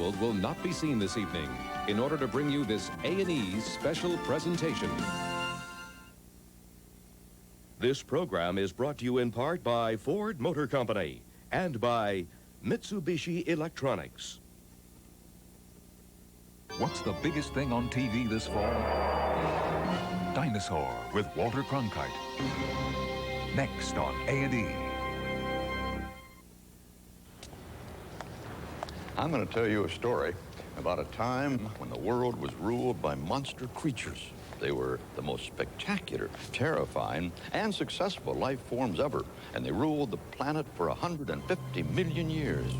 scheduled will not be seen this evening in order to bring you this A&E special presentation. This program is brought to you in part by Ford Motor Company and by Mitsubishi Electronics. What's the biggest thing on TV this fall? Dinosaur with Walter Cronkite. Next on A&E. I'm going to tell you a story about a time when the world was ruled by monster creatures. They were the most spectacular, terrifying, and successful life forms ever, and they ruled the planet for 150 million years.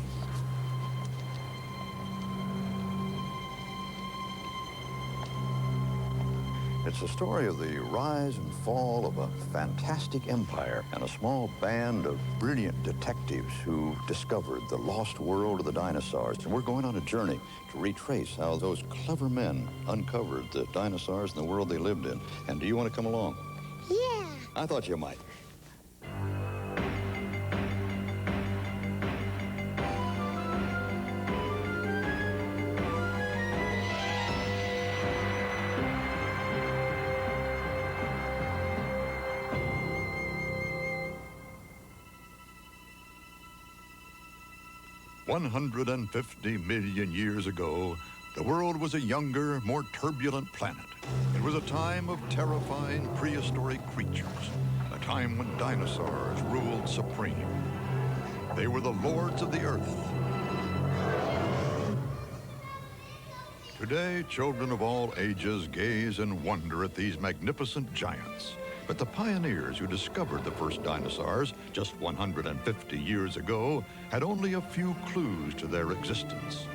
It's the story of the rise and fall of a fantastic empire and a small band of brilliant detectives who discovered the lost world of the dinosaurs. And we're going on a journey to retrace how those clever men uncovered the dinosaurs and the world they lived in. And do you want to come along? Yeah. I thought you might. 150 million years ago, the world was a younger, more turbulent planet. It was a time of terrifying prehistoric creatures, a time when dinosaurs ruled supreme. They were the lords of the earth. Today, children of all ages gaze and wonder at these magnificent giants. But the pioneers who discovered the first dinosaurs just 150 years ago had only a few clues to their existence.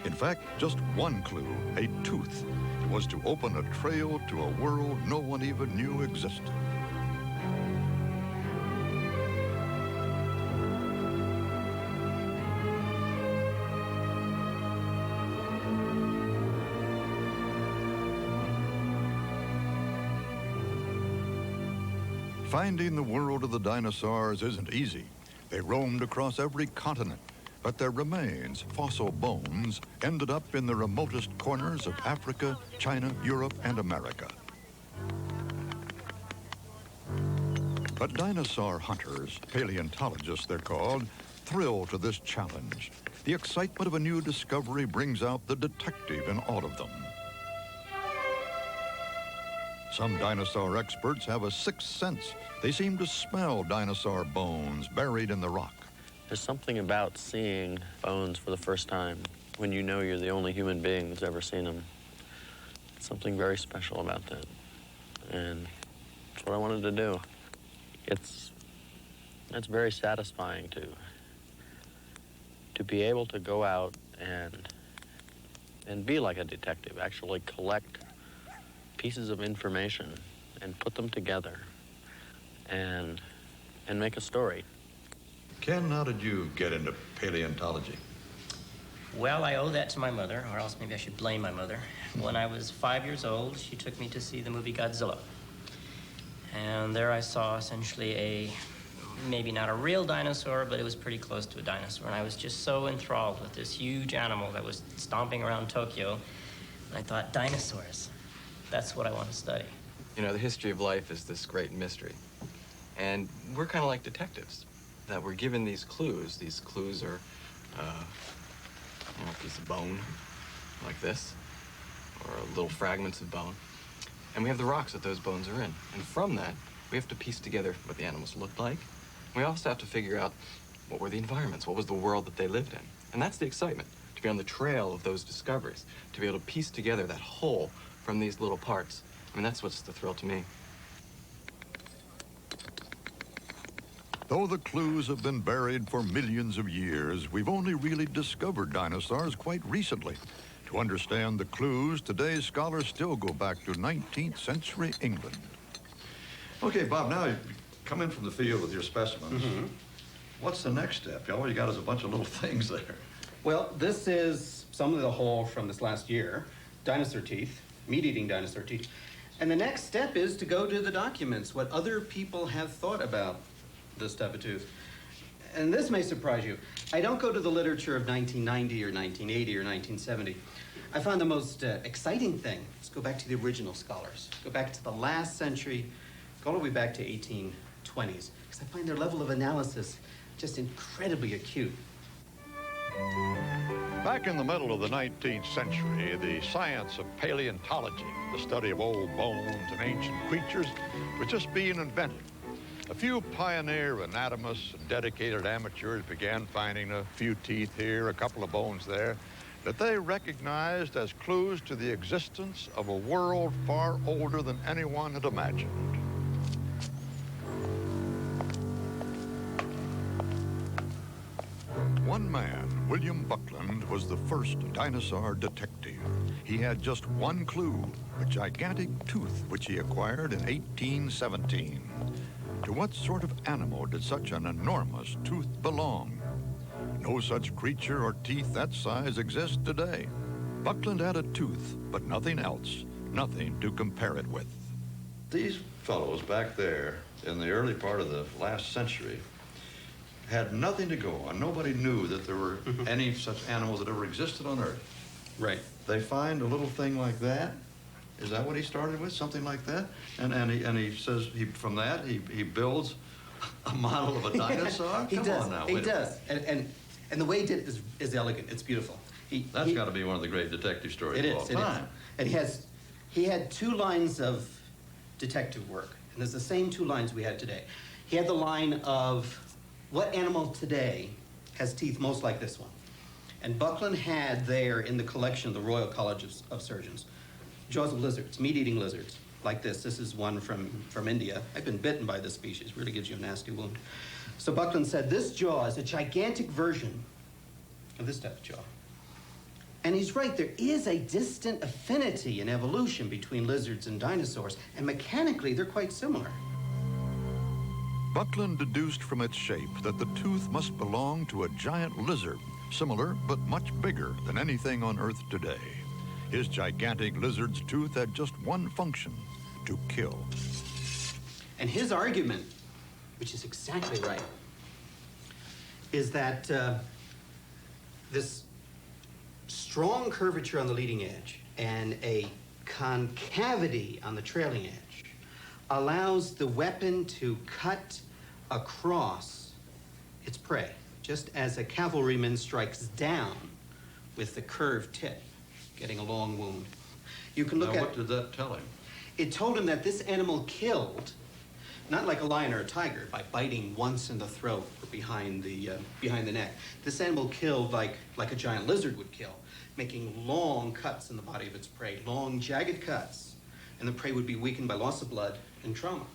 In fact, just one clue, a tooth, was to open a trail to a world no one even knew existed. Finding the world of the dinosaurs isn't easy. They roamed across every continent, but their remains, fossil bones, ended up in the remotest corners of Africa, China, Europe, and America. But dinosaur hunters, paleontologists they're called, thrill to this challenge. The excitement of a new discovery brings out the detective in all of them. Some dinosaur experts have a sixth sense. They seem to smell dinosaur bones buried in the rock. There's something about seeing bones for the first time when you know you're the only human being that's ever seen them. It's something very special about that. And that's what I wanted to do. It's very satisfying to be able to go out and be like a detective, actually collect pieces of information and put them together and make a story. Ken, how did you get into paleontology? Well, I owe that to my mother, or else maybe I should blame my mother. When I was 5 years old, she took me to see the movie Godzilla. And there I saw essentially maybe not a real dinosaur, but it was pretty close to a dinosaur. And I was just so enthralled with this huge animal that was stomping around Tokyo. And I thought, dinosaurs. That's what I want to study. You know, the history of life is this great mystery. And we're kind of like detectives, that we're given these clues. These clues are, a piece of bone, like this, or little fragments of bone. And we have the rocks that those bones are in. And from that, we have to piece together what the animals looked like. We also have to figure out what were the environments, what was the world that they lived in. And that's the excitement, to be on the trail of those discoveries, to be able to piece together that whole from these little parts. I mean, that's what's the thrill to me. Though the clues have been buried for millions of years, we've only really discovered dinosaurs quite recently. To understand the clues, today's scholars still go back to 19th century England. Okay, Bob, now you come in from the field with your specimens. Mm-hmm. What's the next step? All you got is a bunch of little things there. Well, this is some of the haul from this last year. Dinosaur teeth, meat-eating dinosaur teeth. And the next step is to go to the documents, what other people have thought about this type of tooth. and this may surprise you, I don't go to the literature of 1990 or 1980 or 1970. I found the most exciting thing is go back to the original scholars. Go back to the last century, go all the way back to 1820s, because I find their level of analysis just incredibly acute. Back in the middle of the 19th century, the science of paleontology, the study of old bones and ancient creatures, was just being invented. A few pioneer anatomists and dedicated amateurs began finding a few teeth here, a couple of bones there, that they recognized as clues to the existence of a world far older than anyone had imagined. One man, William Buckland, was the first dinosaur detective. He had just one clue, a gigantic tooth which he acquired in 1817. To what sort of animal did such an enormous tooth belong? No such creature or teeth that size exists today. Buckland had a tooth, but nothing else, nothing to compare it with. These fellows back there in the early part of the last century had nothing to go on. Nobody knew that there were any such animals that ever existed on Earth. Right. They find a little thing like that. Is that what he started with? Something like that? And he says from that he builds a model of a dinosaur? He Come does. on now. He does. And the way he did it is elegant. It's beautiful. That's got to be one of the great detective stories it of all is, time. It is. And he had two lines of detective work, and there's the same two lines we had today. He had the line of what animal today has teeth most like this one? And Buckland had there in the collection of the Royal College of Surgeons, jaws of lizards, meat-eating lizards, like this. This is one from India. I've been bitten by this species. Really gives you a nasty wound. So Buckland said, this jaw is a gigantic version of this type of jaw. And he's right, there is a distant affinity in evolution between lizards and dinosaurs, and mechanically they're quite similar. Buckland deduced from its shape that the tooth must belong to a giant lizard, similar but much bigger than anything on Earth today. His gigantic lizard's tooth had just one function, to kill. And his argument, which is exactly right, is that this strong curvature on the leading edge and a concavity on the trailing edge allows the weapon to cut across its prey, just as a cavalryman strikes down with the curved tip, getting a long wound. You can look Now, what did that tell him? It told him that this animal killed, not like a lion or a tiger, by biting once in the throat or behind the neck. This animal killed like a giant lizard would kill, making long cuts in the body of its prey, long, jagged cuts, and the prey would be weakened by loss of blood and trauma.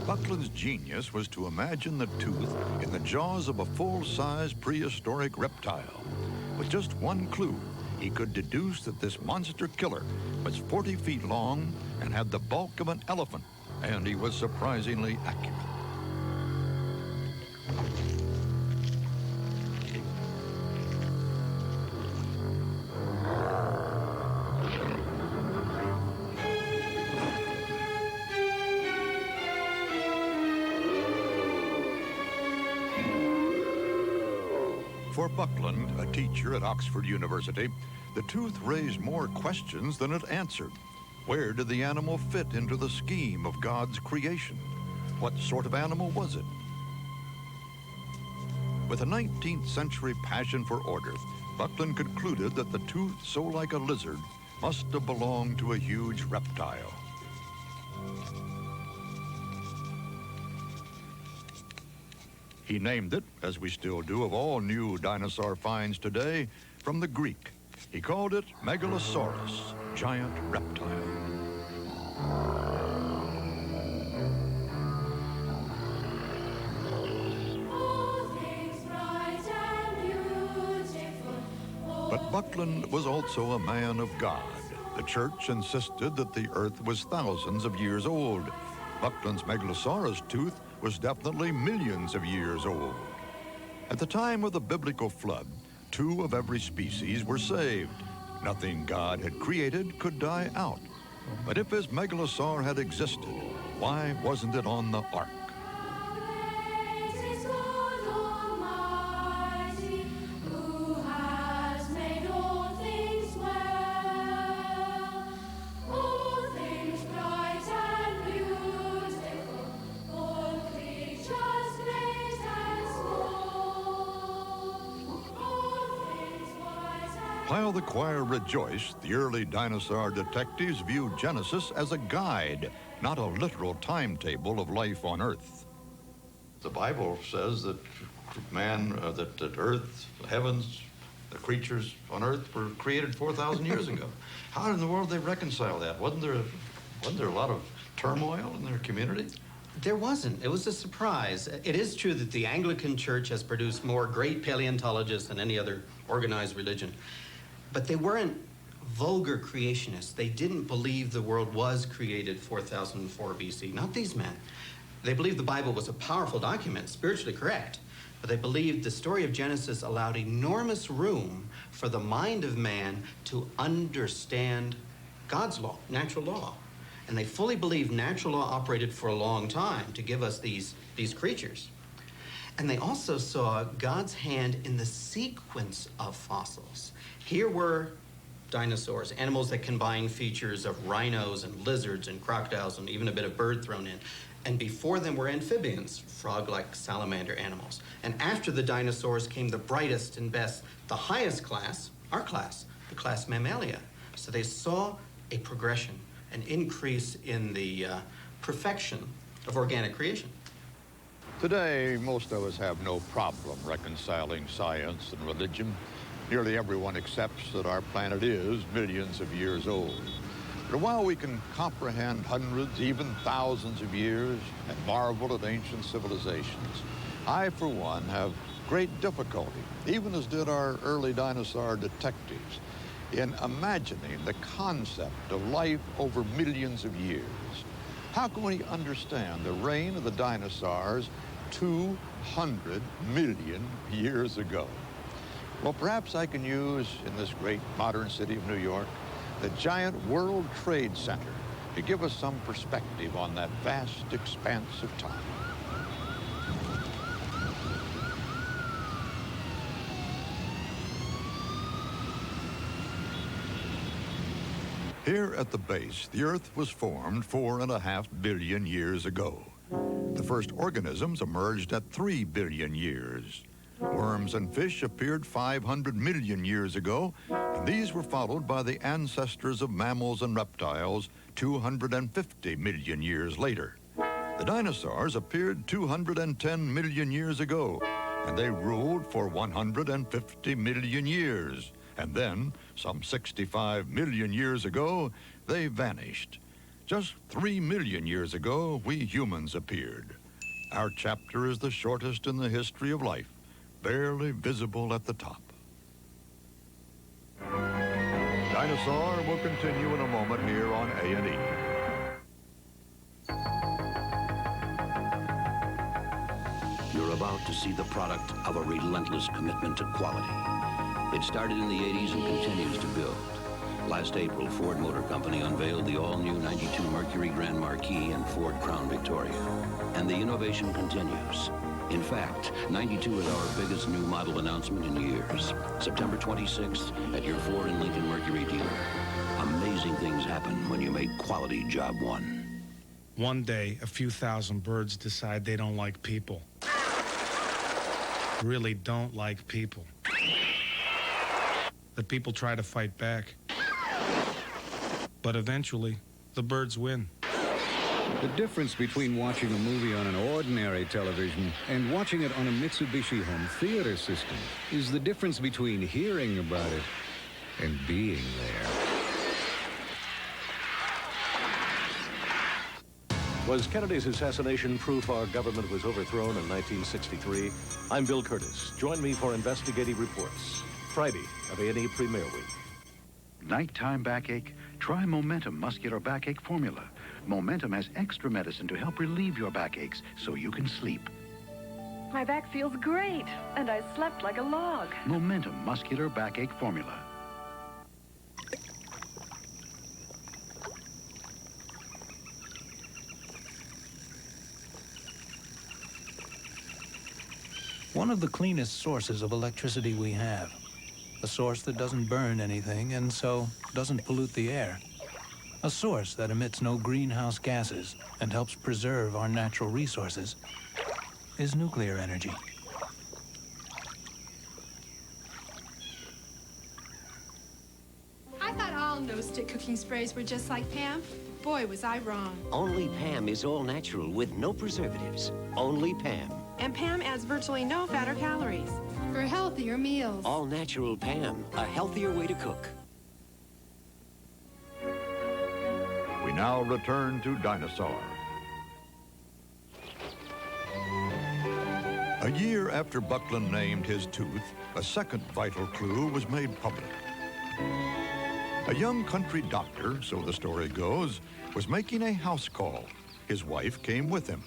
Buckland's genius was to imagine the tooth in the jaws of a full-size prehistoric reptile. With just one clue, he could deduce that this monster killer was 40 feet long and had the bulk of an elephant, and he was surprisingly accurate. For Buckland, a teacher at Oxford University, the tooth raised more questions than it answered. Where did the animal fit into the scheme of God's creation? What sort of animal was it? With a 19th century passion for order, Buckland concluded that the tooth so like a lizard must have belonged to a huge reptile. He named it, as we still do of all new dinosaur finds today, from the Greek. He called it Megalosaurus, giant reptile. But Buckland was also a man of God. The church insisted that the earth was thousands of years old. Buckland's Megalosaurus tooth was definitely millions of years old. At the time of the biblical flood, 2 of every species were saved. Nothing God had created could die out. But if his megalosaur had existed, why wasn't it on the ark? While the choir rejoiced, the early dinosaur detectives viewed Genesis as a guide, not a literal timetable of life on Earth. The Bible says that that Earth, the heavens, the creatures on Earth were created 4,000 years ago. How in the world they reconcile that? Wasn't there a lot of turmoil in their community? There wasn't. It was a surprise. It is true that the Anglican Church has produced more great paleontologists than any other organized religion. But they weren't vulgar creationists. They didn't believe the world was created 4004 BC. Not these men. They believed the Bible was a powerful document, spiritually correct. But they believed the story of Genesis allowed enormous room for the mind of man to understand God's law, natural law. And they fully believed natural law operated for a long time to give us these creatures. And they also saw God's hand in the sequence of fossils. Here were dinosaurs, animals that combine features of rhinos and lizards and crocodiles and even a bit of bird thrown in. And before them were amphibians, frog-like salamander animals. And after the dinosaurs came the brightest and best, the highest class, our class, the class Mammalia. So they saw a progression, an increase in the perfection of organic creation. Today, most of us have no problem reconciling science and religion. Nearly everyone accepts that our planet is millions of years old. But while we can comprehend hundreds, even thousands of years and marvel at ancient civilizations, I, for one, have great difficulty, even as did our early dinosaur detectives, in imagining the concept of life over millions of years. How can we understand the reign of the dinosaurs 200 million years ago? Well, perhaps I can use, in this great modern city of New York, the giant World Trade Center to give us some perspective on that vast expanse of time. Here at the base, the Earth was formed 4.5 billion years ago. The first organisms emerged at 3 billion years. Worms and fish appeared 500 million years ago, and these were followed by the ancestors of mammals and reptiles 250 million years later. The dinosaurs appeared 210 million years ago, and they ruled for 150 million years. And then, some 65 million years ago, they vanished. Just 3 million years ago, we humans appeared. Our chapter is the shortest in the history of life, barely visible at the top. Dinosaur will continue in a moment here on A&E. You're about to see the product of a relentless commitment to quality. It started in the 80s and continues to build. Last April, Ford Motor Company unveiled the all-new 92 Mercury Grand Marquis and Ford Crown Victoria. And the innovation continues. In fact, 92 is our biggest new model announcement in years. September 26th at your Ford and Lincoln Mercury dealer. Amazing things happen when you make quality job one. One day, a few thousand birds decide they don't like people. Really don't like people. The people try to fight back. But eventually, the birds win. The difference between watching a movie on an ordinary television and watching it on a Mitsubishi home theater system is the difference between hearing about it and being there. Was Kennedy's assassination proof our government was overthrown in 1963? I'm Bill Curtis. Join me for Investigative Reports. Friday of A&E Premiere Week. Nighttime backache? Try Momentum Muscular Backache Formula. Momentum has extra medicine to help relieve your backaches so you can sleep. My back feels great, and I slept like a log. Momentum Muscular Backache Formula. One of the cleanest sources of electricity we have. A source that doesn't burn anything and so doesn't pollute the air. A source that emits no greenhouse gases and helps preserve our natural resources is nuclear energy. all no-stick cooking sprays were just like Pam, boy, was I wrong. Only Pam is all natural with no preservatives. Only Pam. And Pam adds virtually no fat or calories. For healthier meals. All natural Pam, a healthier way to cook. We now return to Dinosaur. A year after Buckland named his tooth, a second vital clue was made public. A young country doctor, so the story goes, was making a house call. His wife came with him.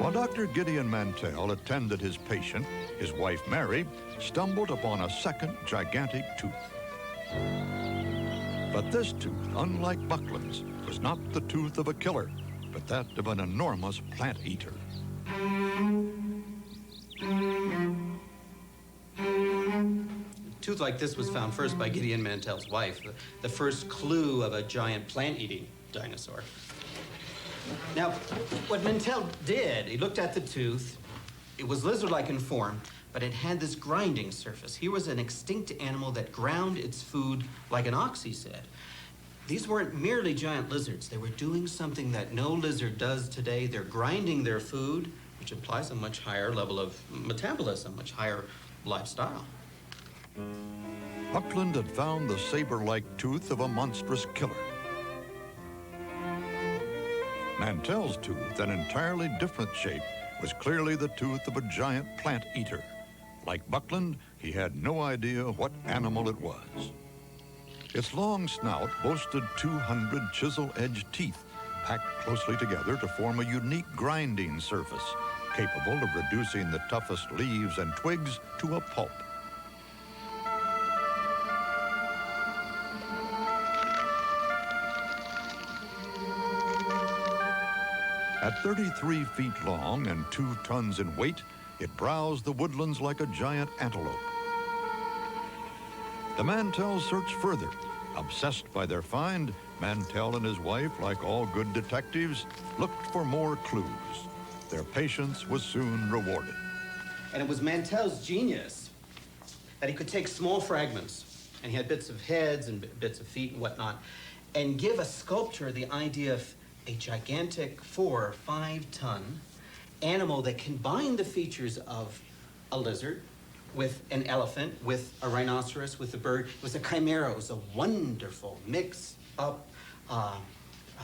While Dr. Gideon Mantell attended his patient, his wife Mary stumbled upon a second gigantic tooth. But this tooth, unlike Buckland's, was not the tooth of a killer, but that of an enormous plant eater. A tooth like this was found first by Gideon Mantell's wife, the first clue of a giant plant-eating dinosaur. Now, what Mantell did, he looked at the tooth. It was lizard-like in form, but it had this grinding surface. Here was an extinct animal that ground its food like an ox, he said. These weren't merely giant lizards. They were doing something that no lizard does today. They're grinding their food, which implies a much higher level of metabolism, much higher lifestyle. Buckland had found the saber-like tooth of a monstrous killer. Mantell's tooth, an entirely different shape, was clearly the tooth of a giant plant eater. Like Buckland, he had no idea what animal it was. Its long snout boasted 200 chisel-edged teeth, packed closely together to form a unique grinding surface, capable of reducing the toughest leaves and twigs to a pulp. At 33 feet long and 2 tons in weight, it browsed the woodlands like a giant antelope. The Mantells searched further. Obsessed by their find, Mantell and his wife, like all good detectives, looked for more clues. Their patience was soon rewarded. And it was Mantell's genius that he could take small fragments, and he had bits of heads and bits of feet and whatnot, and give a sculptor the idea of a gigantic 4 or 5 ton animal that combined the features of a lizard with an elephant, with a rhinoceros, with a bird. It was a chimera. It was a wonderful mix-up a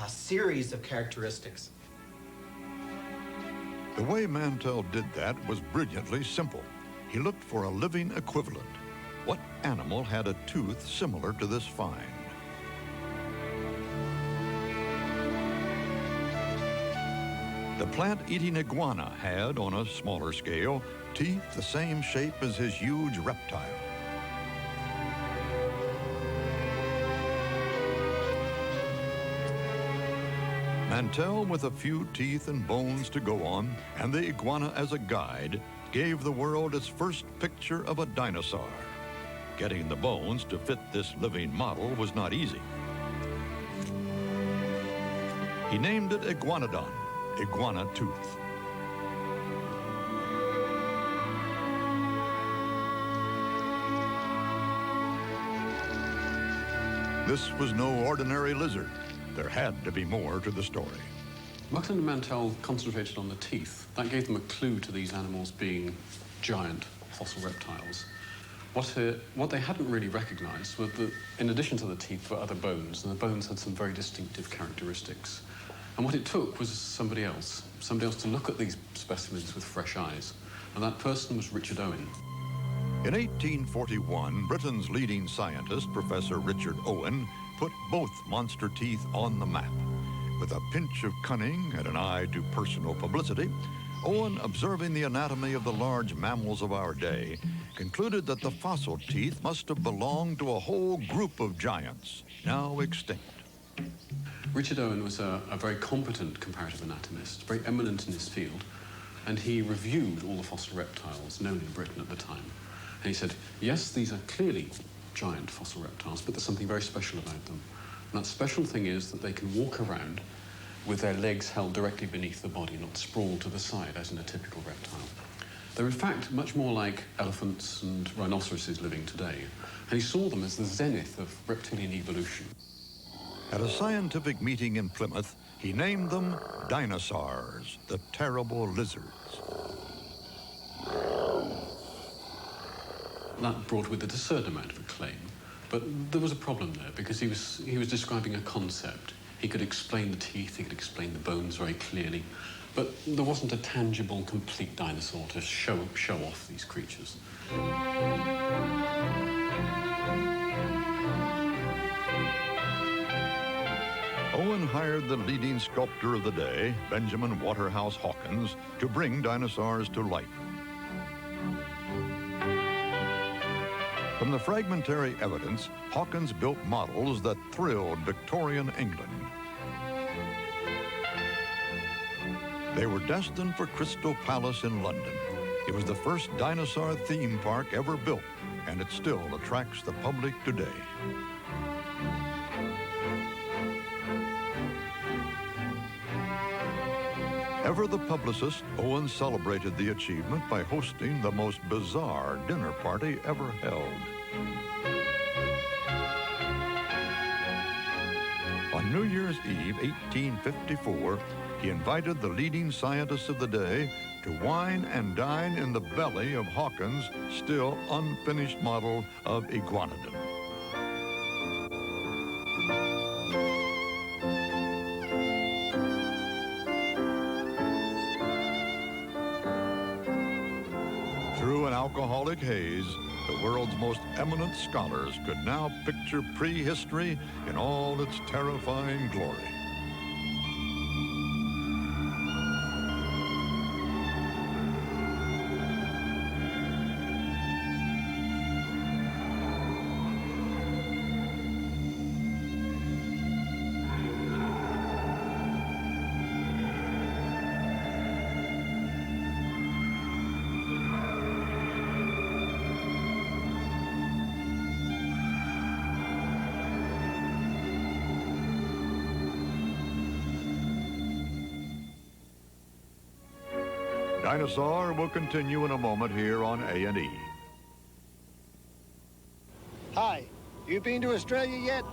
series of characteristics. The way Mantell did that was brilliantly simple. He looked for a living equivalent. What animal had a tooth similar to this find? The plant-eating iguana had, on a smaller scale, teeth the same shape as his huge reptile. Mantell, with a few teeth and bones to go on, and the iguana as a guide, gave the world its first picture of a dinosaur. Getting the bones to fit this living model was not easy. He named it Iguanodon, iguana tooth. This was no ordinary lizard. There had to be more to the story. Buckland and Mantell concentrated on the teeth. That gave them a clue to these animals being giant fossil reptiles. What they hadn't really recognized was that in addition to the teeth were other bones, and the bones had some very distinctive characteristics. And what it took was somebody else to look at these specimens with fresh eyes. And that person was Richard Owen. In 1841, Britain's leading scientist, Professor Richard Owen, put both monster teeth on the map. With a pinch of cunning and an eye to personal publicity, Owen, observing the anatomy of the large mammals of our day, concluded that the fossil teeth must have belonged to a whole group of giants, now extinct. Richard Owen was a very competent comparative anatomist, very eminent in his field, and he reviewed all the fossil reptiles known in Britain at the time. And he said, yes, these are clearly giant fossil reptiles, but there's something very special about them. And that special thing is that they can walk around with their legs held directly beneath the body, not sprawled to the side as in a typical reptile. They're in fact much more like elephants and rhinoceroses living today, and he saw them as the zenith of reptilian evolution. At a scientific meeting in Plymouth, he named them dinosaurs, the terrible lizards. That brought with it a certain amount of acclaim, but there was a problem there because he was describing a concept. He could explain the teeth, he could explain the bones very clearly, but there wasn't a tangible, complete dinosaur to show off these creatures. Owen hired the leading sculptor of the day, Benjamin Waterhouse Hawkins, to bring dinosaurs to life. From the fragmentary evidence, Hawkins built models that thrilled Victorian England. They were destined for Crystal Palace in London. It was the first dinosaur theme park ever built, and it still attracts the public today. Ever the publicist, Owen celebrated the achievement by hosting the most bizarre dinner party ever held. On New Year's Eve, 1854, he invited the leading scientists of the day to wine and dine in the belly of Hawkins' still unfinished model of iguanodon. Through an alcoholic haze, the world's most eminent scholars could now picture prehistory in all its terrifying glory. Dinosaur will continue in a moment here on A&E. Hi, you been to Australia yet?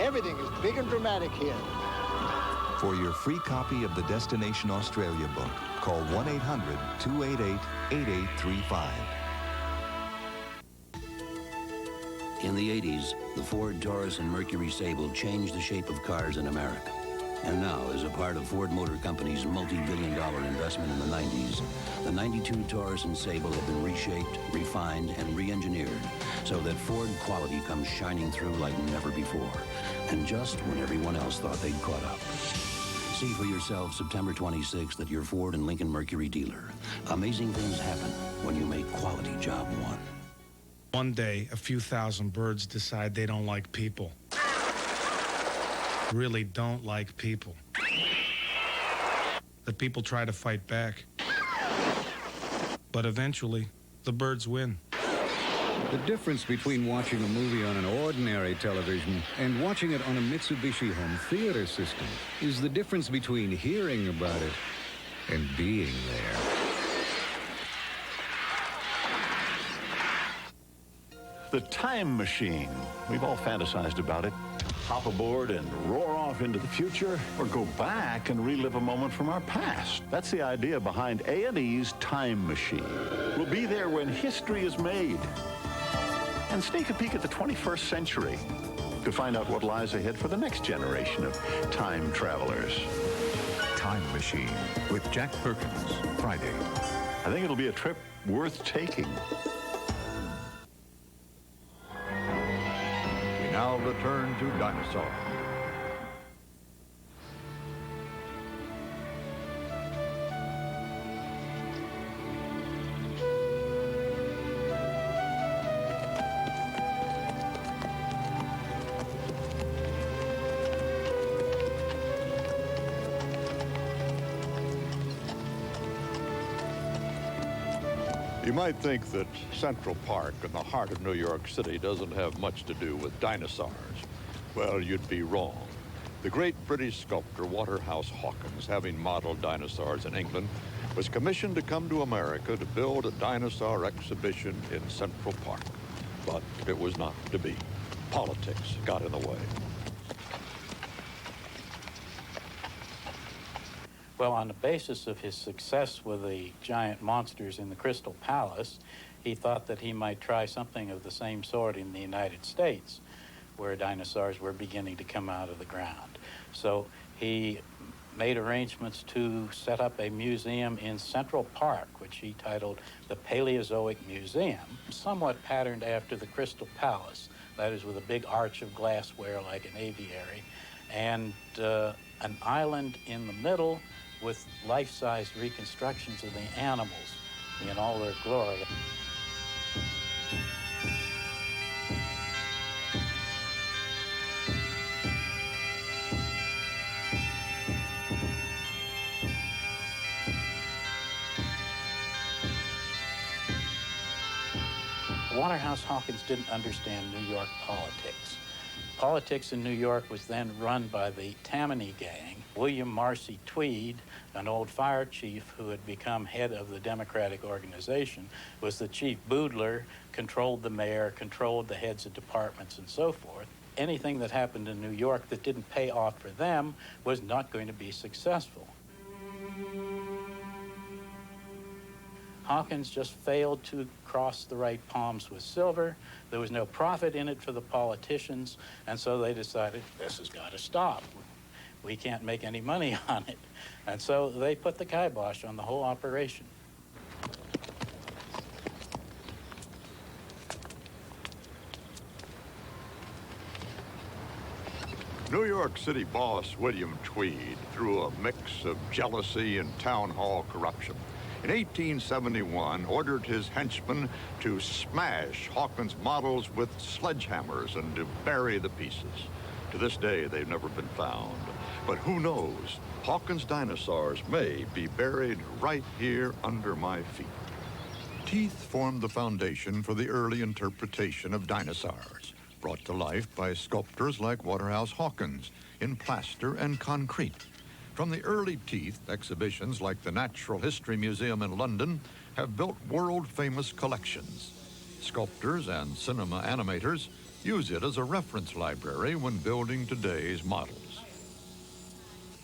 Everything is big and dramatic here. For your free copy of the Destination Australia book, call 1-800-288-8835. In the 80s, the Ford Taurus and Mercury Sable changed the shape of cars in America. And now, as a part of Ford Motor Company's multi-billion-dollar investment in the 90s, the 92 Taurus and Sable have been reshaped, refined, and re-engineered so that Ford quality comes shining through like never before, and just when everyone else thought they'd caught up. See for yourself September 26th at your Ford and Lincoln Mercury dealer. Amazing things happen when you make quality job one. One day, a few thousand birds decide they don't like people. Really don't like people. The people try to fight back. But eventually, the birds win. The difference between watching a movie on an ordinary television and watching it on a Mitsubishi home theater system is the difference between hearing about it and being there. The time machine. We've all fantasized about it. Hop aboard and roar off into the future, or go back and relive a moment from our past. That's the idea behind A&E's Time Machine. We'll be there when history is made. And sneak a peek at the 21st century to find out what lies ahead for the next generation of time travelers. Time Machine with Jack Perkins, Friday. I think it'll be a trip worth taking. We now return to Dinosaur. You might think that Central Park in the heart of New York City doesn't have much to do with dinosaurs. Well, you'd be wrong. The great British sculptor Waterhouse Hawkins, having modeled dinosaurs in England, was commissioned to come to America to build a dinosaur exhibition in Central Park. But it was not to be. Politics got in the way. Well, on the basis of his success with the giant monsters in the Crystal Palace, he thought that he might try something of the same sort in the United States, where dinosaurs were beginning to come out of the ground. So he made arrangements to set up a museum in Central Park, which he titled the Paleozoic Museum, somewhat patterned after the Crystal Palace, that is with a big arch of glassware like an aviary, and an island in the middle with life-size reconstructions of the animals in all their glory. Waterhouse Hawkins didn't understand New York politics. Politics in New York was then run by the Tammany Gang. William Marcy Tweed, an old fire chief who had become head of the Democratic organization, was the chief boodler, controlled the mayor, controlled the heads of departments, and so forth. Anything that happened in New York that didn't pay off for them was not going to be successful. Hawkins just failed to cross the right palms with silver. There was no profit in it for the politicians, and so they decided, this has got to stop. We can't make any money on it. And so they put the kibosh on the whole operation. New York City boss William Tweed, through a mix of jealousy and town hall corruption, in 1871 ordered his henchmen to smash Hawkins' models with sledgehammers and to bury the pieces. To this day, they've never been found. But who knows? Hawkins' dinosaurs may be buried right here under my feet. Teeth formed the foundation for the early interpretation of dinosaurs, brought to life by sculptors like Waterhouse Hawkins in plaster and concrete. From the early teeth, exhibitions like the Natural History Museum in London have built world-famous collections. Sculptors and cinema animators use it as a reference library when building today's models.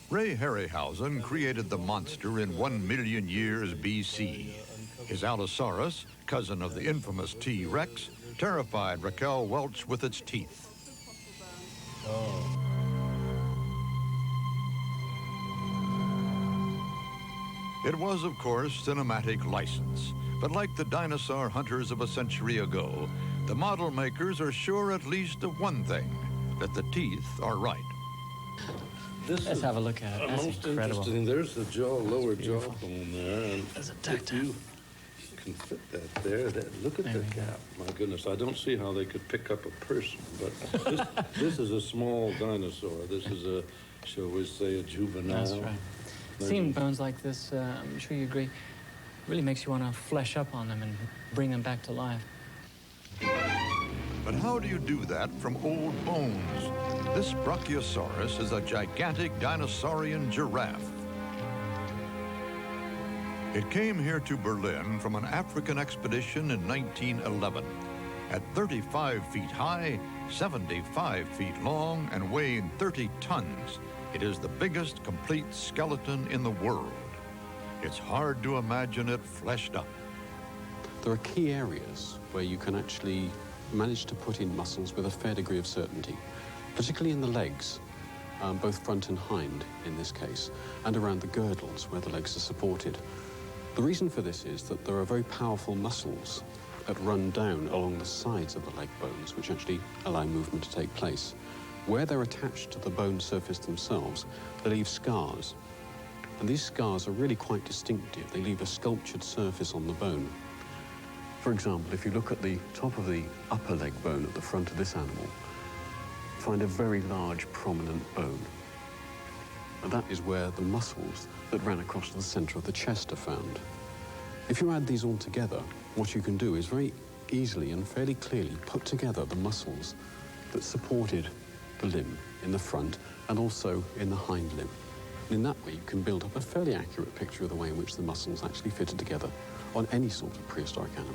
Ray Harryhausen created the monster in 1 million years BC. His Allosaurus, cousin of the infamous T-Rex, terrified Raquel Welch with its teeth. It was, of course, cinematic license. But like the dinosaur hunters of a century ago, the model makers are sure at least of one thing, that the teeth are right. Let's have a look at it. That's most incredible. Interesting. There's the lower jawbone there, and if you can fit that there, look at the gap. My goodness, I don't see how they could pick up a person, but this is a small dinosaur. This is a, shall we say, a juvenile. That's right. Seeing bones like this, I'm sure you agree, really makes you want to flesh up on them and bring them back to life. But how do you do that from old bones? This Brachiosaurus is a gigantic dinosaurian giraffe. It came here to Berlin from an African expedition in 1911. At 35 feet high, 75 feet long, and weighing 30 tons, it is the biggest complete skeleton in the world. It's hard to imagine it fleshed up. There are key areas where you can actually manage to put in muscles with a fair degree of certainty, particularly in the legs, both front and hind in this case, and around the girdles where the legs are supported. The reason for this is that there are very powerful muscles that run down along the sides of the leg bones, which actually allow movement to take place. Where they're attached to the bone surface themselves, they leave scars. And these scars are really quite distinctive. They leave a sculptured surface on the bone. For example, if you look at the top of the upper leg bone at the front of this animal, find a very large, prominent bone. And that is where the muscles that ran across the center of the chest are found. If you add these all together, what you can do is very easily and fairly clearly put together the muscles that supported the limb in the front and also in the hind limb. And in that way, you can build up a fairly accurate picture of the way in which the muscles actually fitted together on any sort of prehistoric animal.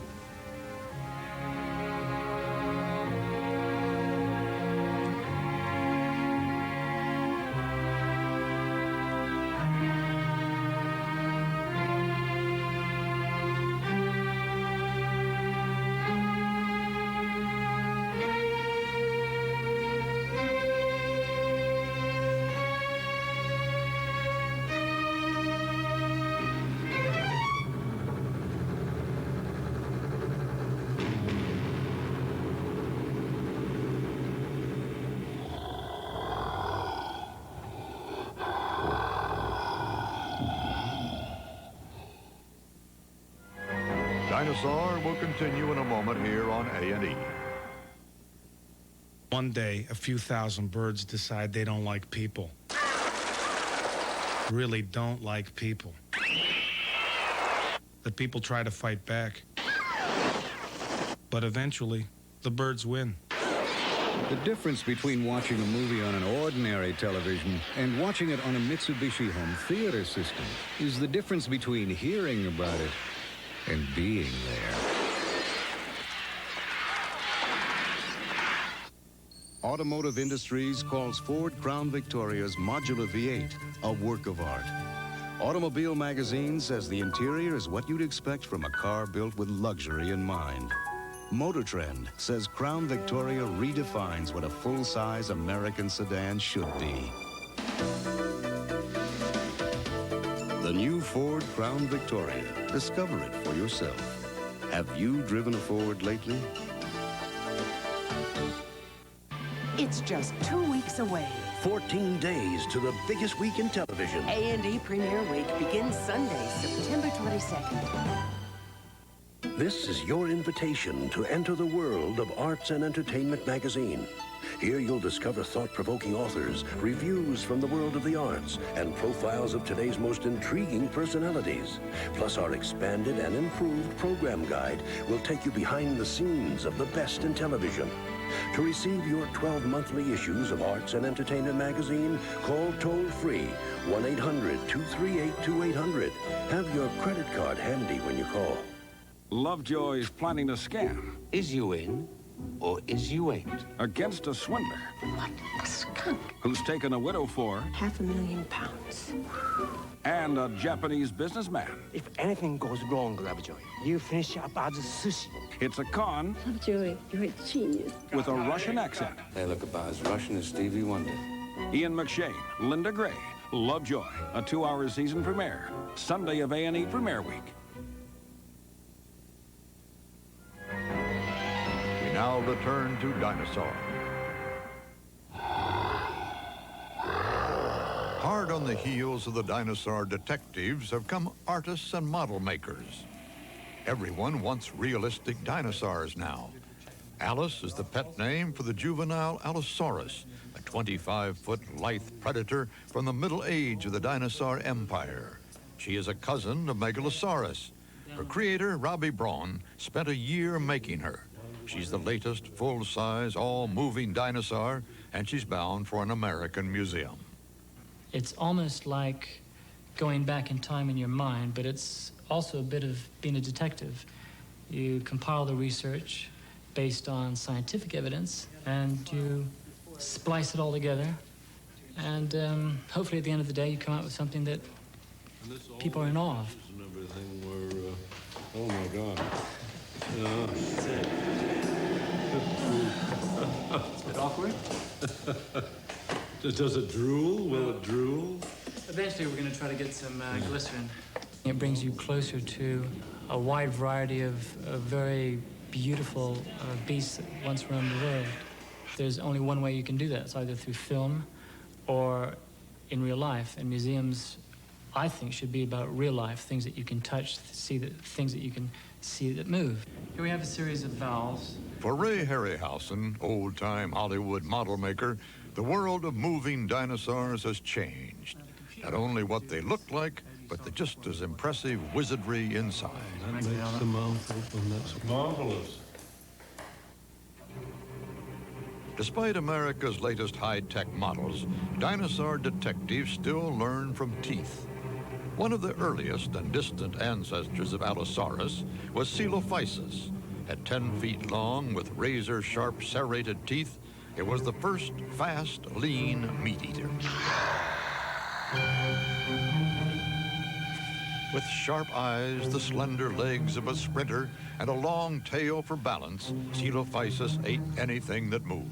Dinosaur will continue in a moment here on A&E. One day, a few thousand birds decide they don't like people. Really don't like people. The people try to fight back. But eventually, the birds win. The difference between watching a movie on an ordinary television and watching it on a Mitsubishi home theater system is the difference between hearing about it and being there. Automotive Industries calls Ford Crown Victoria's modular V8 a work of art. Automobile Magazine says the interior is what you'd expect from a car built with luxury in mind. Motor Trend says Crown Victoria redefines what a full-size American sedan should be. The new Ford Crown Victoria. Discover it for yourself. Have you driven a Ford lately? It's just 2 weeks away. 14 days to the biggest week in television. A&E Premiere Week begins Sunday, September 22nd. This is your invitation to enter the world of Arts and Entertainment magazine. Here you'll discover thought-provoking authors, reviews from the world of the arts, and profiles of today's most intriguing personalities. Plus, our expanded and improved program guide will take you behind the scenes of the best in television. To receive your 12 monthly issues of Arts and Entertainment magazine, call toll-free 1-800-238-2800. Have your credit card handy when you call. Lovejoy is planning to scam. Is you in? Or is you ain't? Against a swindler. What a skunk. Who's taken a widow for £500,000. and a Japanese businessman. If anything goes wrong, Lovejoy, you finish up as a sushi. It's a con Lovejoy, you're a genius. with a Russian accent. They look about as Russian as Stevie Wonder. Ian McShane, Linda Gray, Lovejoy, a 2-hour season premiere. Sunday of A&E Premiere Week. We now return to Dinosaur. Hard on the heels of the Dinosaur detectives have come artists and model makers. Everyone wants realistic dinosaurs now. Alice is the pet name for the juvenile Allosaurus, a 25-foot lithe predator from the middle age of the dinosaur empire. She is a cousin of Megalosaurus. Her creator, Robbie Braun, spent a year making her. She's the latest full-size, all-moving dinosaur, and she's bound for an American museum. It's almost like going back in time in your mind, but it's also a bit of being a detective. You compile the research based on scientific evidence, and you splice it all together, and hopefully at the end of the day you come out with something that people are in awe of. And everything were, oh my God. That's it. It's a bit awkward. Does it drool? Will it drool? Eventually we're going to try to get some glycerin. It brings you closer to a wide variety of very beautiful beasts that once roamed the world. There's only one way you can do that. It's either through film or in real life. And museums, I think, should be about real life, things that you can touch, things that you can see that move. Here we have a series of valves. For Ray Harryhausen, old-time Hollywood model maker, the world of moving dinosaurs has changed. Not only what they look like, but the just as impressive wizardry inside. That makes the mouth open. That's marvelous. Despite America's latest high-tech models, dinosaur detectives still learn from teeth. One of the earliest and distant ancestors of Allosaurus was Coelophysis. At 10 feet long with razor-sharp serrated teeth, it was the first fast, lean meat-eater. With sharp eyes, the slender legs of a sprinter, and a long tail for balance, Coelophysis ate anything that moved.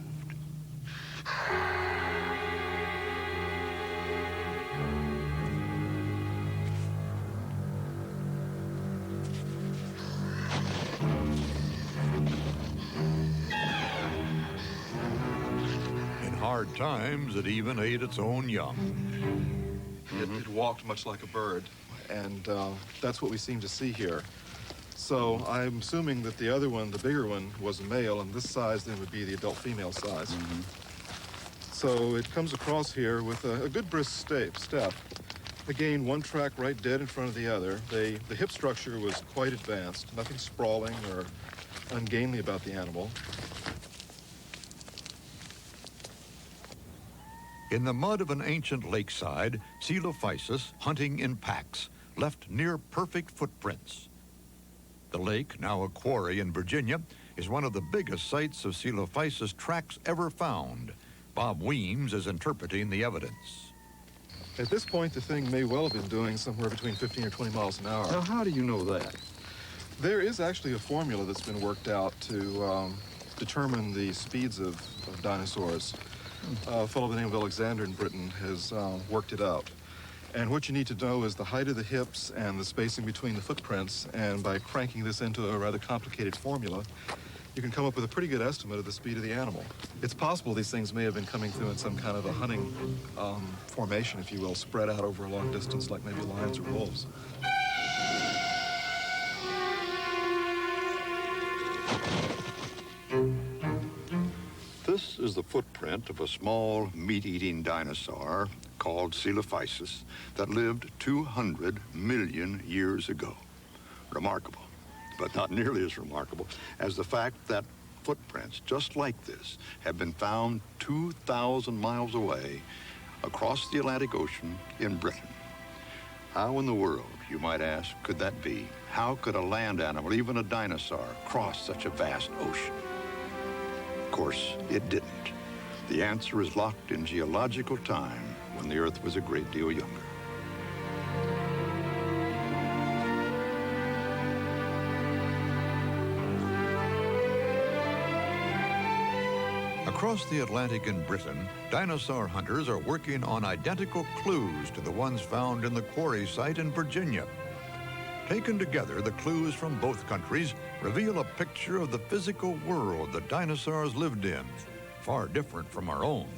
In hard times, it even ate its own young. It walked much like a bird, and that's what we seem to see here. So I'm assuming that the other one, the bigger one, was a male, and this size then would be the adult female size. So it comes across here with a good brisk step. Again, one track right dead in front of the other. The hip structure was quite advanced, nothing sprawling or ungainly about the animal. In the mud of an ancient lakeside, Coelophysis, hunting in packs, left near-perfect footprints. The lake, now a quarry in Virginia, is one of the biggest sites of Coelophysis tracks ever found. Bob Weems is interpreting the evidence. At this point, the thing may well have been doing somewhere between 15 or 20 miles an hour. Now, how do you know that? There is actually a formula that's been worked out to determine the speeds of dinosaurs. A fellow by the name of Alexander in Britain has worked it out. And what you need to know is the height of the hips and the spacing between the footprints, and by cranking this into a rather complicated formula, you can come up with a pretty good estimate of the speed of the animal. It's possible these things may have been coming through in some kind of a hunting formation, if you will, spread out over a long distance, like maybe lions or wolves. This is the footprint of a small meat-eating dinosaur called Coelophysis that lived 200 million years ago. Remarkable, but not nearly as remarkable as the fact that footprints just like this have been found 2,000 miles away across the Atlantic Ocean in Britain. How in the world, you might ask, could that be? How could a land animal, even a dinosaur, cross such a vast ocean? Of course, it didn't. The answer is locked in geological time when the Earth was a great deal younger. Across the Atlantic in Britain, dinosaur hunters are working on identical clues to the ones found in the quarry site in Virginia. Taken together, the clues from both countries reveal a picture of the physical world that dinosaurs lived in, far different from our own.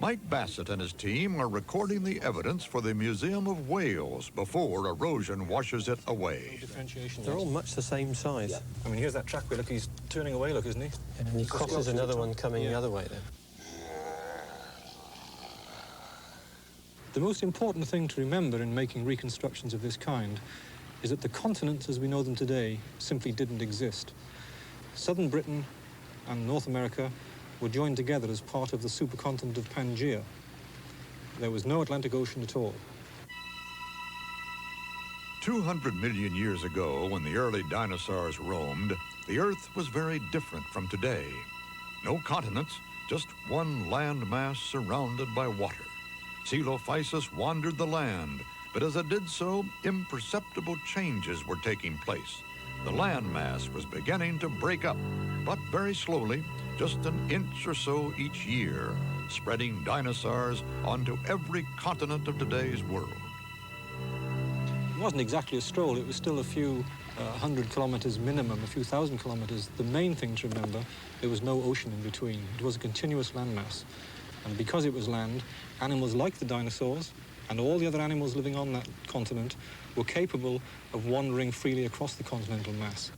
Mike Bassett and his team are recording the evidence for the Museum of Whales before erosion washes it away. They're all much the same size. Yeah. I mean, here's that track. Look, he's turning away, look, isn't he? And he crosses another one coming the other way then. The most important thing to remember in making reconstructions of this kind is that the continents as we know them today simply didn't exist. Southern Britain and North America were joined together as part of the supercontinent of Pangaea. There was no Atlantic Ocean at all. 200 million years ago, when the early dinosaurs roamed, the Earth was very different from today. No continents, just one land mass surrounded by water. Coelophysis wandered the land, but as it did so, imperceptible changes were taking place. The land mass was beginning to break up, but very slowly, just an inch or so each year, spreading dinosaurs onto every continent of today's world. wasn't exactly a stroll. It was still a few 100 kilometers minimum, a few thousand kilometers. The main thing to remember, there was no ocean in between. It was a continuous landmass. And because it was land, animals like the dinosaurs and all the other animals living on that continent were capable of wandering freely across the continental mass.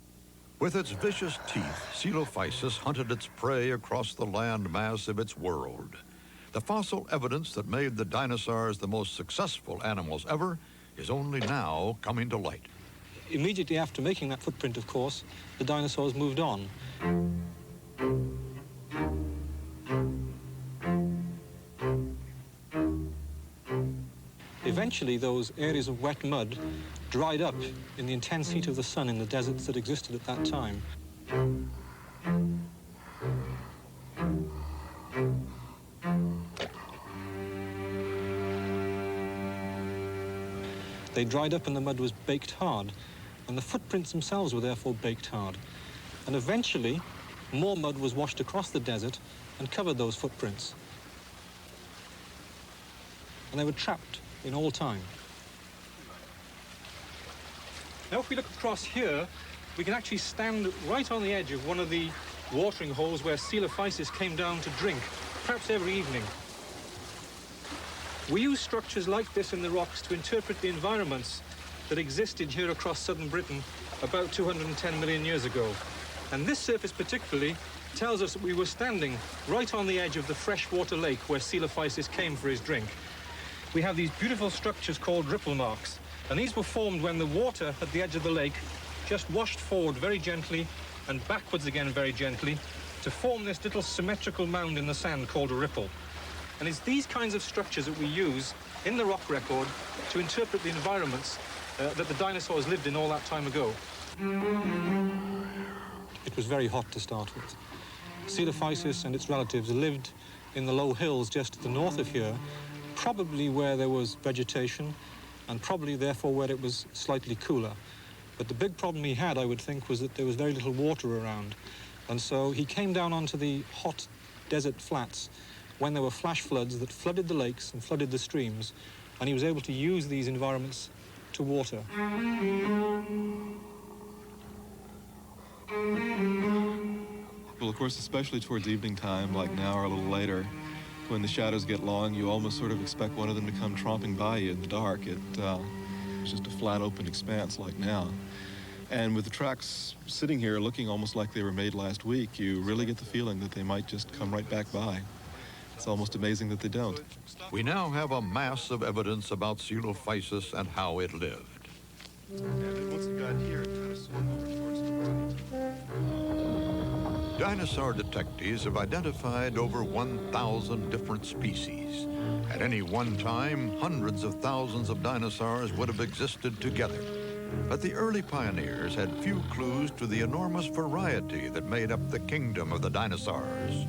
With its vicious teeth, Coelophysis hunted its prey across the land mass of its world. The fossil evidence that made the dinosaurs the most successful animals ever is only now coming to light. Immediately after making that footprint, of course, the dinosaurs moved on. Eventually, those areas of wet mud dried up in the intense heat of the sun in the deserts that existed at that time. They dried up and the mud was baked hard, and the footprints themselves were therefore baked hard. And eventually, more mud was washed across the desert and covered those footprints. And they were trapped in all time. Now, if we look across here, we can actually stand right on the edge of one of the watering holes where Coelophysis came down to drink, perhaps every evening. We use structures like this in the rocks to interpret the environments that existed here across southern Britain about 210 million years ago. And this surface particularly tells us that we were standing right on the edge of the freshwater lake where Coelophysis came for his drink. We have these beautiful structures called ripple marks, and these were formed when the water at the edge of the lake just washed forward very gently and backwards again very gently to form this little symmetrical mound in the sand called a ripple. And it's these kinds of structures that we use in the rock record to interpret the environments that the dinosaurs lived in all that time ago. It was very hot to start with. Coelophysis and its relatives lived in the low hills just to the north of here, probably where there was vegetation and probably therefore where it was slightly cooler. But the big problem he had, I would think, was that there was very little water around. And so he came down onto the hot desert flats when there were flash floods that flooded the lakes and flooded the streams, and he was able to use these environments to water. Well, of course, especially towards evening time, like now or a little later, when the shadows get long, you almost sort of expect one of them to come tromping by you in the dark. It's just a flat, open expanse like now. And with the tracks sitting here looking almost like they were made last week, you really get the feeling that they might just come right back by. It's almost amazing that they don't. We now have a mass of evidence about Coelophysis and how it lived. And once it got here, it kind of swung over towards the right. Dinosaur detectives have identified over 1,000 different species. At any one time, hundreds of thousands of dinosaurs would have existed together. But the early pioneers had few clues to the enormous variety that made up the kingdom of the dinosaurs.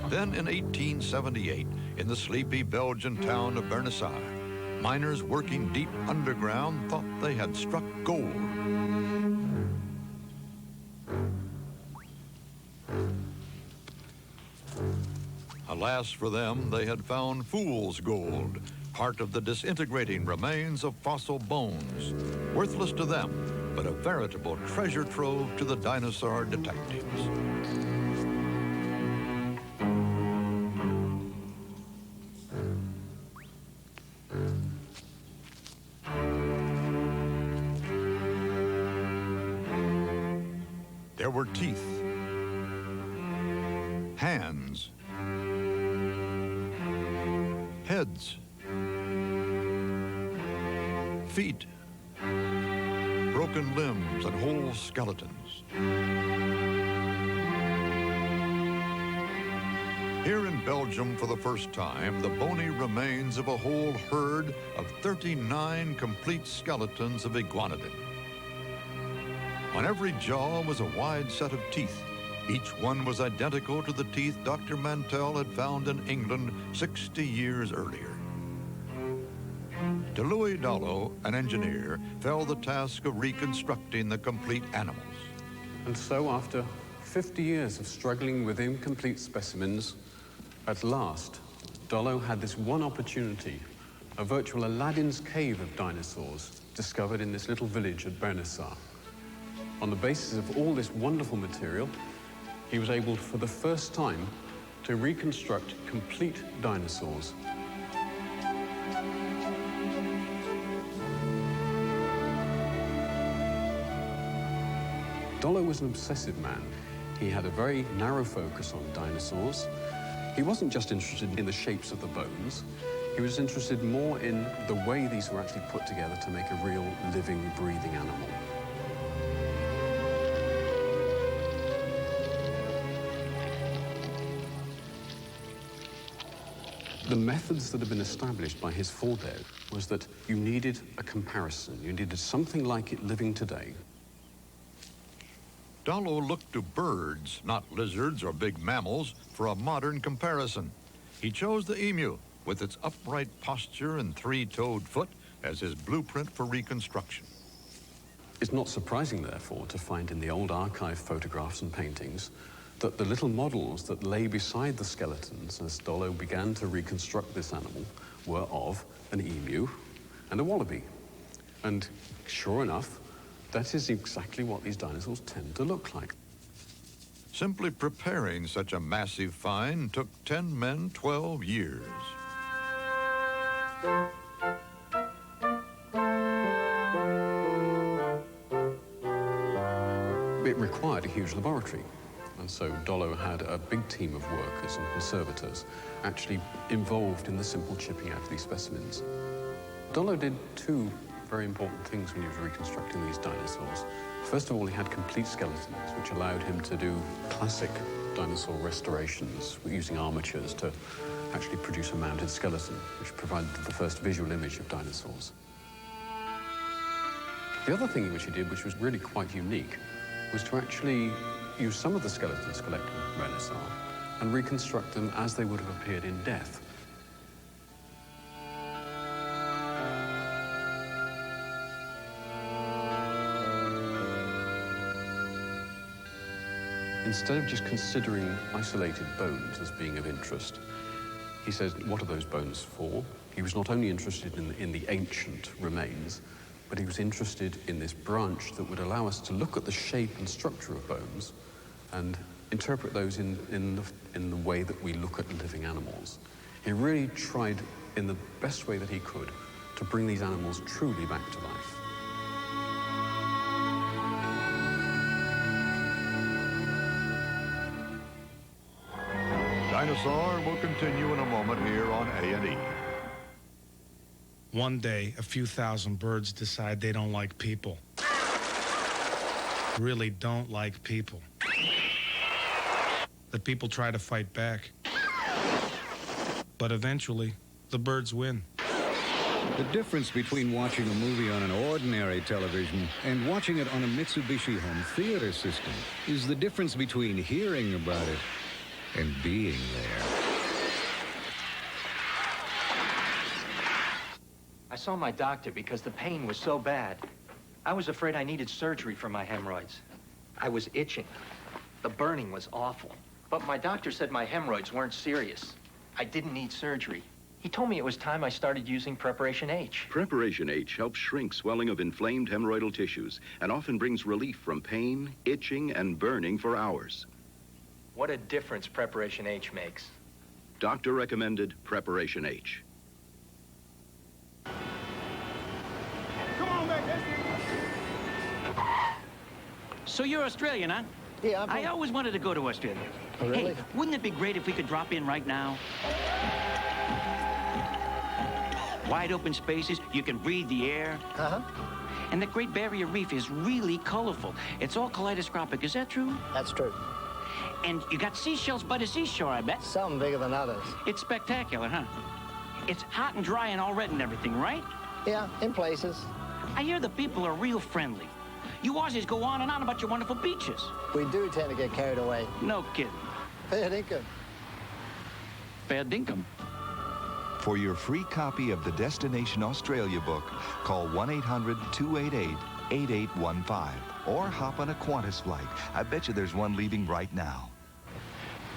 Then in 1878, in the sleepy Belgian town of Bernissart, miners working deep underground thought they had struck gold. Alas for them, they had found fool's gold, part of the disintegrating remains of fossil bones, worthless to them, but a veritable treasure trove to the dinosaur detectives. There were teeth, hands, heads, feet, broken limbs, and whole skeletons. Here in Belgium, for the first time, the bony remains of a whole herd of 39 complete skeletons of iguanodon. On every jaw was a wide set of teeth. Each one was identical to the teeth Dr. Mantell had found in England 60 years earlier. To Louis Dallo, an engineer, fell the task of reconstructing the complete animals. And so, after 50 years of struggling with incomplete specimens, at last, Dollo had this one opportunity, a virtual Aladdin's cave of dinosaurs discovered in this little village at Dinosaur. On the basis of all this wonderful material, he was able, for the first time, to reconstruct complete dinosaurs. Dollo was an obsessive man. He had a very narrow focus on dinosaurs. He wasn't just interested in the shapes of the bones. He was interested more in the way these were actually put together to make a real living, breathing animal. The methods that have been established by his forebear was that you needed a comparison. You needed something like it living today. Dollo looked to birds, not lizards or big mammals, for a modern comparison. He chose the emu, with its upright posture and three-toed foot, as his blueprint for reconstruction. It's not surprising, therefore, to find in the old archive photographs and paintings that the little models that lay beside the skeletons as Dollo began to reconstruct this animal were of an emu and a wallaby. And sure enough, that is exactly what these dinosaurs tend to look like. Simply preparing such a massive find took 10 men 12 years. It required a huge laboratory. And so Dollo had a big team of workers and conservators actually involved in the simple chipping out of these specimens. Dollo did two very important things when he was reconstructing these dinosaurs. First of all, he had complete skeletons, which allowed him to do classic dinosaur restorations using armatures to actually produce a mounted skeleton, which provided the first visual image of dinosaurs. The other thing which he did, which was really quite unique, was to actually use some of the skeletons collected in Dinosaur and reconstruct them as they would have appeared in death. Instead of just considering isolated bones as being of interest, he says, what are those bones for? He was not only interested in the ancient remains, but he was interested in this branch that would allow us to look at the shape and structure of bones and interpret those in the way that we look at living animals. He really tried, in the best way that he could, to bring these animals truly back to life. Dinosaur will continue in a moment here on A&E. One day, a few thousand birds decide they don't like people. Really don't like people. The people try to fight back. But eventually, the birds win. The difference between watching a movie on an ordinary television and watching it on a Mitsubishi home theater system is the difference between hearing about it and being there. I saw my doctor because the pain was so bad. I was afraid I needed surgery for my hemorrhoids. I was itching. The burning was awful. But my doctor said my hemorrhoids weren't serious. I didn't need surgery. He told me it was time I started using Preparation H. Preparation H helps shrink swelling of inflamed hemorrhoidal tissues and often brings relief from pain, itching, and burning for hours. What a difference Preparation H makes. Doctor recommended Preparation H. So you're Australian, huh? Yeah, I always wanted to go to Australia. Oh, really? Hey, wouldn't it be great if we could drop in right now? Wide open spaces, you can breathe the air. Uh-huh. And the Great Barrier Reef is really colorful. It's all kaleidoscopic, is that true? That's true. And you got seashells by the seashore, I bet. Some bigger than others. It's spectacular, huh? It's hot and dry and all red and everything, right? Yeah, in places. I hear the people are real friendly. You Aussies go on and on about your wonderful beaches. We do tend to get carried away. No kidding. Fair dinkum. Fair dinkum. For your free copy of the Destination Australia book, call 1-800-288-8815 or hop on a Qantas flight. I bet you there's one leaving right now.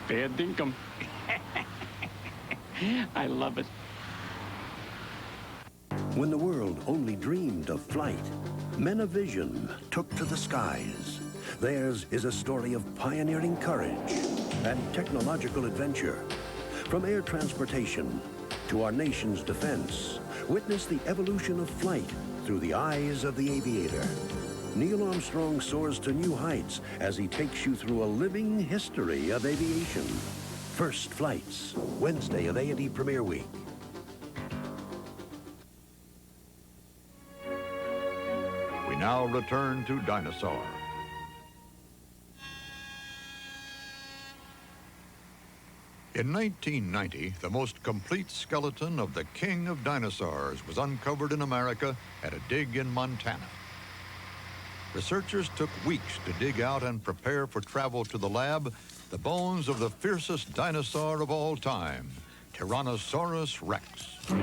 Fair dinkum. I love it. When the world only dreamed of flight, men of vision took to the skies. Theirs is a story of pioneering courage and technological adventure. From air transportation to our nation's defense, witness the evolution of flight through the eyes of the aviator. Neil Armstrong soars to new heights as he takes you through a living history of aviation. First Flights, Wednesday of A&E Premiere Week. We now return to Dinosaur. In 1990, the most complete skeleton of the king of dinosaurs was uncovered in America at a dig in Montana. Researchers took weeks to dig out and prepare for travel to the lab the bones of the fiercest dinosaur of all time, Tyrannosaurus rex. The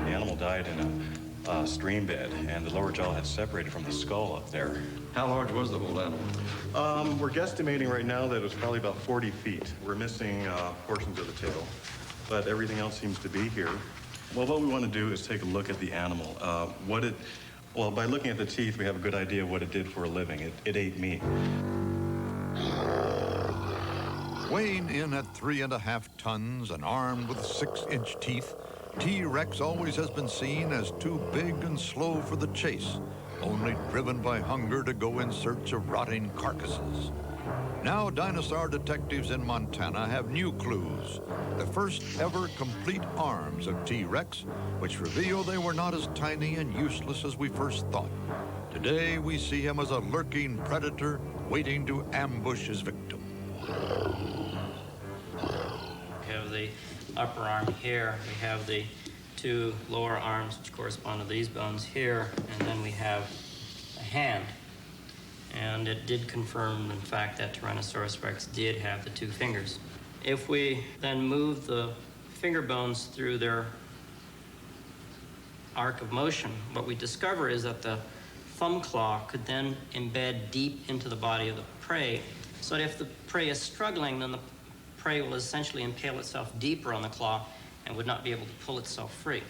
animal died in a stream bed, and the lower jaw had separated from the skull up there. How large was the whole animal? We're guesstimating right now that it was probably about 40 feet. We're missing portions of the tail, but everything else seems to be here. Well, what we want to do is take a look at the animal. Well, by looking at the teeth, we have a good idea of what it did for a living. It ate meat. Weighing in at 3.5 tons and armed with 6-inch teeth, T-Rex always has been seen as too big and slow for the chase, only driven by hunger to go in search of rotting carcasses. Now dinosaur detectives in Montana have new clues. The first ever complete arms of T-Rex, which reveal they were not as tiny and useless as we first thought. Today we see him as a lurking predator waiting to ambush his victim. We have the upper arm here. We have the two lower arms, which correspond to these bones here, and then we have a hand. And it did confirm, in fact, that Tyrannosaurus rex did have the 2 fingers. If we then move the finger bones through their arc of motion, what we discover is that the thumb claw could then embed deep into the body of the prey, so that if the prey is struggling, then the prey will essentially impale itself deeper on the claw and would not be able to pull itself free.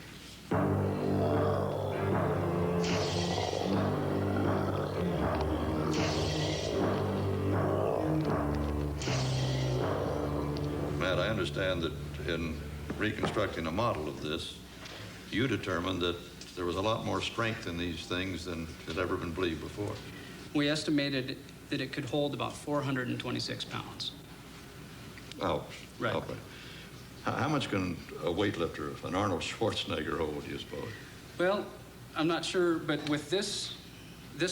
Matt, I understand that in reconstructing a model of this, you determined that there was a lot more strength in these things than had ever been believed before. We estimated that it could hold about 426 pounds. Ouch. Right. Okay. How much can a weightlifter, an Arnold Schwarzenegger, hold, do you suppose? Well, I'm not sure, but with this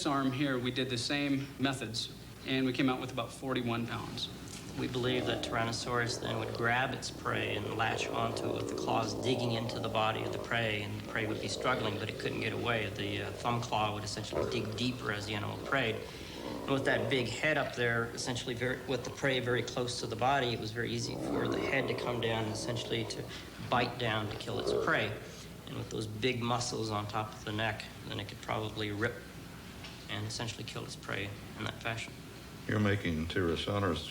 arm here, we did the same methods, and we came out with about 41 pounds. We believe that Tyrannosaurus then would grab its prey and latch onto it with the claws digging into the body of the prey, and the prey would be struggling, but it couldn't get away. The thumb claw would essentially dig deeper as the animal preyed. And with that big head up there, essentially with the prey very close to the body, it was very easy for the head to come down and essentially to bite down to kill its prey. And with those big muscles on top of the neck, then it could probably rip and essentially kill its prey in that fashion. You're making Tyrannosaurus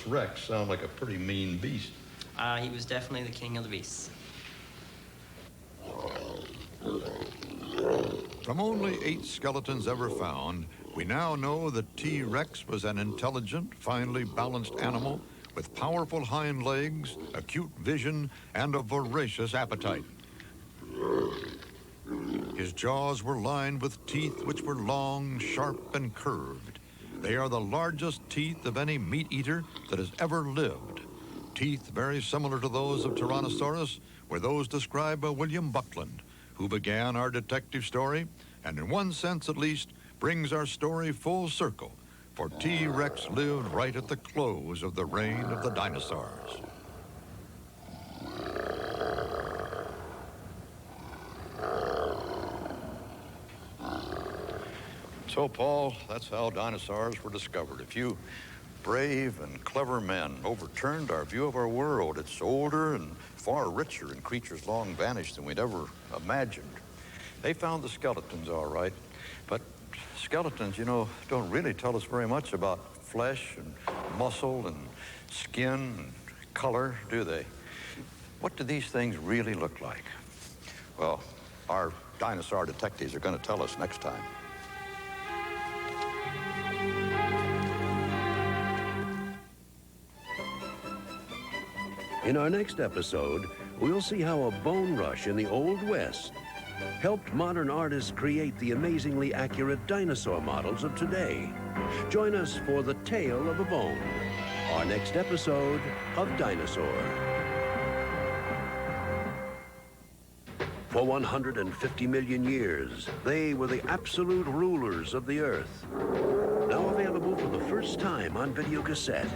rex sound like a pretty mean beast. He was definitely the king of the beasts. From only 8 skeletons ever found, we now know that T-Rex was an intelligent, finely balanced animal with powerful hind legs, acute vision, and a voracious appetite. His jaws were lined with teeth which were long, sharp, and curved. They are the largest teeth of any meat eater that has ever lived. Teeth very similar to those of Tyrannosaurus were those described by William Buckland, who began our detective story, and in one sense at least, brings our story full circle, for T-Rex lived right at the close of the reign of the dinosaurs. So, Paul, that's how dinosaurs were discovered. A few brave and clever men overturned our view of our world. It's older and far richer in creatures long vanished than we'd ever imagined. They found the skeletons, all right, But skeletons, you know, don't really tell us very much about flesh and muscle and skin and color, do they? What do these things really look like? Well, our dinosaur detectives are going to tell us next time. In our next episode, we'll see how a bone rush in the Old West helped modern artists create the amazingly accurate dinosaur models of today. Join us for The Tale of a Bone, our next episode of Dinosaur. For 150 million years, they were the absolute rulers of the Earth. Now available for the first time on videocassette,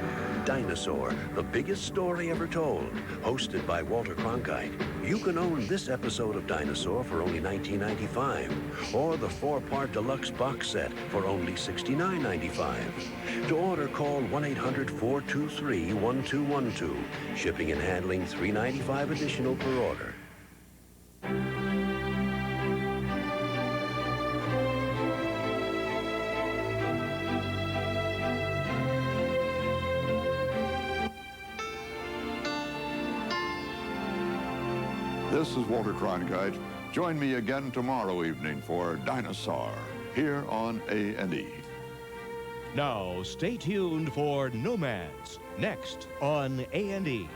Dinosaur, the biggest story ever told, hosted by Walter Cronkite. You can own this episode of Dinosaur for only $19.95, or the 4-part deluxe box set for only $69.95. To order, call 1-800-423-1212. Shipping and handling $3.95 additional per order. This is Walter Cronkite. Join me again tomorrow evening for Dinosaur, here on A&E. Now, stay tuned for Nomads, next on A&E.